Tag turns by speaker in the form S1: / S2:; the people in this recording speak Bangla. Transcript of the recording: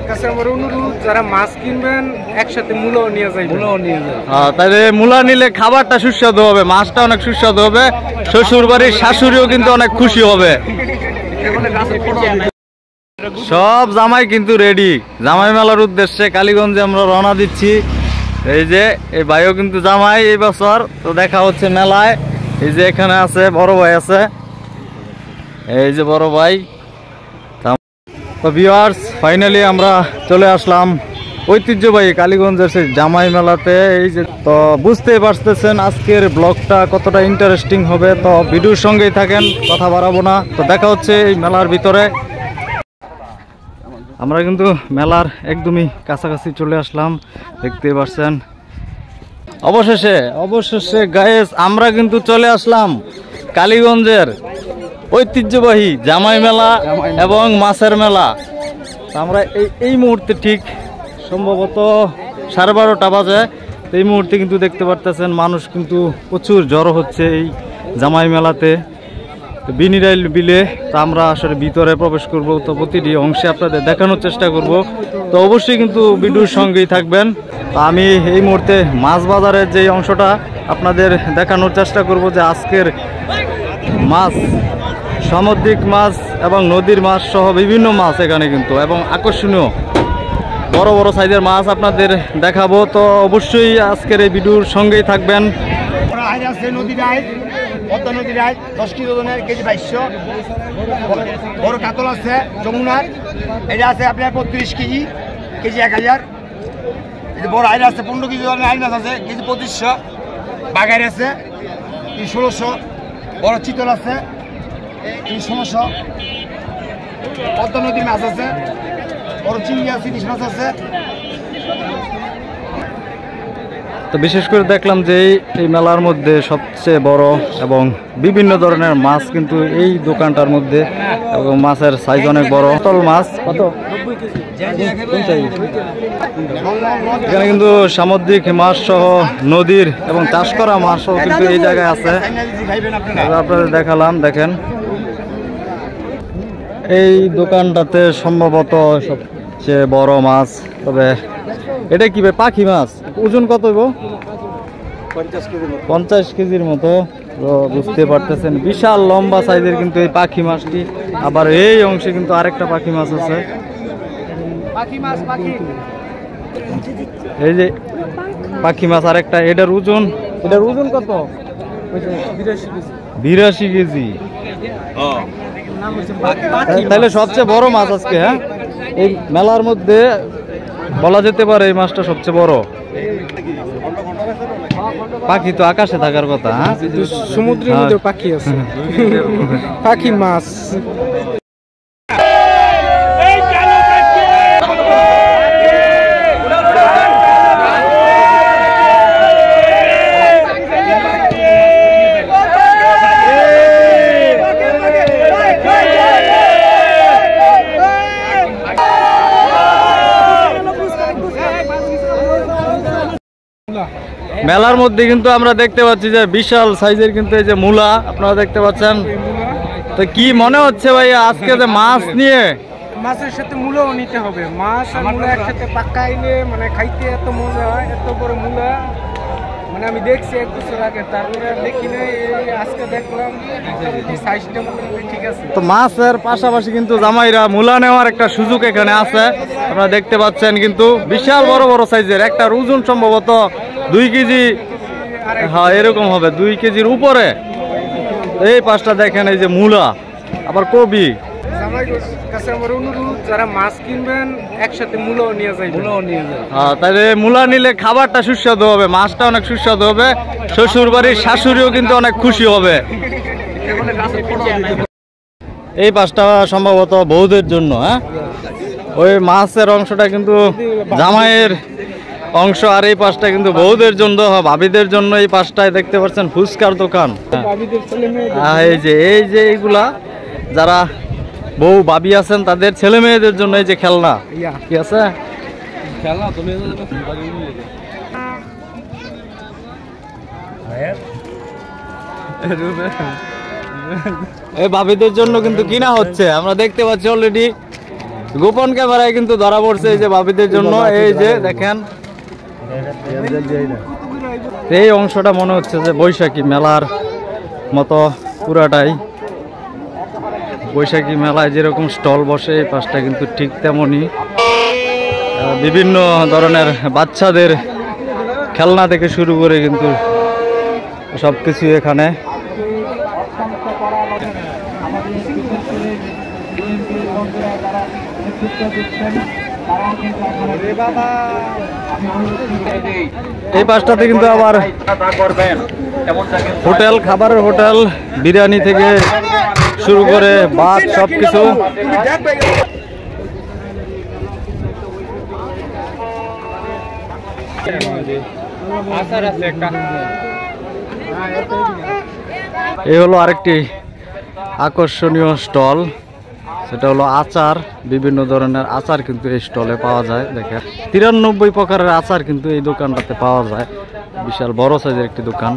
S1: কাছে আমার অনুরোধ, যারা মাছ কিনবেন একসাথে মূলাও নিয়ে যাবেন।
S2: তাহলে মূলা নিলে খাবারটা সুস্বাদু হবে, মাছটা অনেক সুস্বাদু হবে, শ্বশুর বাড়ির শাশুড়িও কিন্তু অনেক খুশি হবে। সব জামাই কিন্তু রেডি, জামাই মেলার উদ্দেশ্যে কালীগঞ্জে আমরা রওনা দিচ্ছি। এই যে এই ভাইও কিন্তু জামাই এই বছর, তো দেখা হচ্ছে মেলায়। এই যে এখানে আছে বড় ভাই আছে, এই যে বড় ভাই। তো ভিউয়ার্স, ফাইনালি আমরা চলে আসলাম ঐতিহ্যবাহী কালীগঞ্জের সেই জামাই মেলাতে। এই যে তো বুঝতেই পারতেছেন আজকের ব্লগটা কতটা ইন্টারেস্টিং হবে, তো ভিডিওর সঙ্গেই থাকেন, কথা বাড়াবো না। তো দেখা হচ্ছে এই মেলার ভিতরে। আমরা কিন্তু মেলার একদমই কাছাকাছি চলে আসলাম, দেখতেই পাচ্ছেন। অবশেষে গাইস আমরা কিন্তু চলে আসলাম কালীগঞ্জের ঐতিহ্যবাহী জামাই মেলা এবং মাছের মেলা। আমরা এই মুহূর্তে ঠিক সম্ভবত 12:30 বাজে। এই মুহূর্তে কিন্তু দেখতে পারতেছেন মানুষ কিন্তু প্রচুর জড়ো হচ্ছে এই জামাই মেলাতে, বিনিরাইল বিলে। তো আমরা আসলে ভিতরে প্রবেশ করব, তো প্রতিটি অংশে আপনাদের দেখানোর চেষ্টা করব। তো অবশ্যই কিন্তু ভিডিওর সঙ্গেই থাকবেন। তো আমি এই মুহূর্তে মাছ বাজারের যে অংশটা আপনাদের দেখানোর চেষ্টা করব, যে আজকের মাছ, সামুদ্রিক মাছ এবং নদীর মাছ সহ বিভিন্ন মাছ এখানে কিন্তু, এবং আকর্ষণীয় বড় বড় সাইজের মাছ আপনাদের দেখাবো। তো অবশ্যই আজকের এই ভিডিওর সঙ্গেই থাকবেন।
S3: পদ্মা নদীর 10 কেজি ওজনের কেজি 2200, বড় কাতল আছে যমুনার, এটা আছে আপনার 35 কেজি, কেজি 1000। বড় আইর আছে 15 কেজি ওজনের আইর মাছ আছে, কেজি 2500। বাঘাইর আছে 1600, বড় চিতল আছে 1600। পদ্মা নদীর মাছ আছে, বড় চিংড়ি আছে, ইলিশ মাছ আছে।
S2: তো বিশেষ করে দেখলাম যে এই মেলার মধ্যে সবচেয়ে বড় এবং বিভিন্ন ধরনের মাছ কিন্তু এই দোকানটার মধ্যে, এবং মাছের সাইজ অনেক বড়। তল মাছ কত? এখানে কিন্তু সামুদ্রিক মাছ সহ নদীর এবং চাষ করা মাছ সহ কিন্তু এই জায়গায় আছে, আপনাদের দেখালাম। দেখেন এই দোকানটাতে সম্ভবত সবচেয়ে বড় মাছ। তবে এটা কি ভাই, পাখি মাছ? ওজন কত হইব? 50 কেজির মতো। বুঝতে পারতেছেন বিশাল লম্বা সাইজের কিন্তু এই পাখি মাছটি। আবার এই অংশে কিন্তু আরেকটা পাখি মাছ আছে, এই যে পাখি মাছ আরেকটা। এটার ওজন কত? 82 কেজি। তাহলে সবচেয়ে বড় মাছ আজকে, হ্যাঁ, এই মেলার মধ্যে বলা যেতে পারে এই মাছটা সবচেয়ে বড়। পাখি তো আকাশে থাকার কথা, হ্যাঁ,
S1: সমুদ্রের মধ্যে পাখি আছে, পাখি মাছ।
S2: মেলার মধ্যে কিন্তু আমরা দেখতে পাচ্ছি যে বিশাল সাইজের কিন্তু এই যে মূলা আপনারা দেখতে পাচ্ছেন। তো কি মনে হচ্ছে ভাই আজকে যে মাছ নিয়ে?
S1: মাছের সাথে মূলাও নিতে হবে। মাছ আর মূলা একসাথে পাকাইলে মানে খাইতে এত মজা হয়, এত বড় মূলা মানে আমি দেখছি 1 বছর আগে, তারপরে দেখি না, আজকে দেখলাম সাইজটা ঠিক আছে।
S2: তো মাছের পাশাপাশি কিন্তু জামাইরা মূলা নেওয়ার একটা সুযোগ এখানে আছে, আপনারা দেখতে পাচ্ছেন। কিন্তু বিশাল বড় বড় সাইজের, একটার ওজন সম্ভবত 2 কেজি, হ্যাঁ এরকম হবে, 2 কেজির উপরে। এই পাশটা দেখেন, এই যে মূলা, আবার কবি।
S1: কাছে আমার অনুরোধ, যারা মাছ কিনবেন একসাথে মূলাও নিয়ে যাবেন।
S2: হ্যাঁ, তাহলে মূলা নিলে খাবারটা সুস্বাদু হবে, মাছটা অনেক সুস্বাদু হবে, শ্বশুর বাড়ির শাশুড়িও কিন্তু অনেক খুশি হবে। এই পাশটা সম্ভবত বৌদের জন্য, হ্যাঁ, ওই মাছের অংশটা কিন্তু জামাইয়ের অংশ, আর এই পাশটা কিন্তু বৌদের জন্য, ভাবিদের জন্য। এই পাশটায় দেখতে পাচ্ছেন ফুচকার দোকান। এই যে এইগুলা যারা বউ ভাবি আছেন তাদের ছেলে মেয়েদের জন্য এই যে খেলনা কি আছে, এই ভাবিদের জন্য কিন্তু কিনা হচ্ছে, আমরা দেখতে পাচ্ছি অলরেডি গোপন ক্যামেরায় কিন্তু ধরা পড়ছে এই যে ভাবিদের জন্য। এই যে দেখেন এই অংশটা মনে হচ্ছে যে বৈশাখী মেলার মতো পুরাটাই। বৈশাখী মেলায় যেরকম স্টল বসে এই পাশটা কিন্তু ঠিক তেমনই। বিভিন্ন ধরনের বাচ্চাদের খেলনা থেকে শুরু করে কিন্তু সব কিছু এখানে। এই পাশটাতে কিন্তু আবার হোটেল, খাবারের হোটেল, বিরিয়ানি থেকে শুরু করে ভাত সবকিছু। এই হলো আরেকটি আকর্ষণীয় স্টল, সেটা হলো আচার। বিভিন্ন ধরনের আচার কিন্তু এই স্টলে পাওয়া যায়। দেখেন 93 প্রকারের আচার কিন্তু এই দোকানটাতে পাওয়া যায়। বিশাল বড় সাইজের একটি দোকান।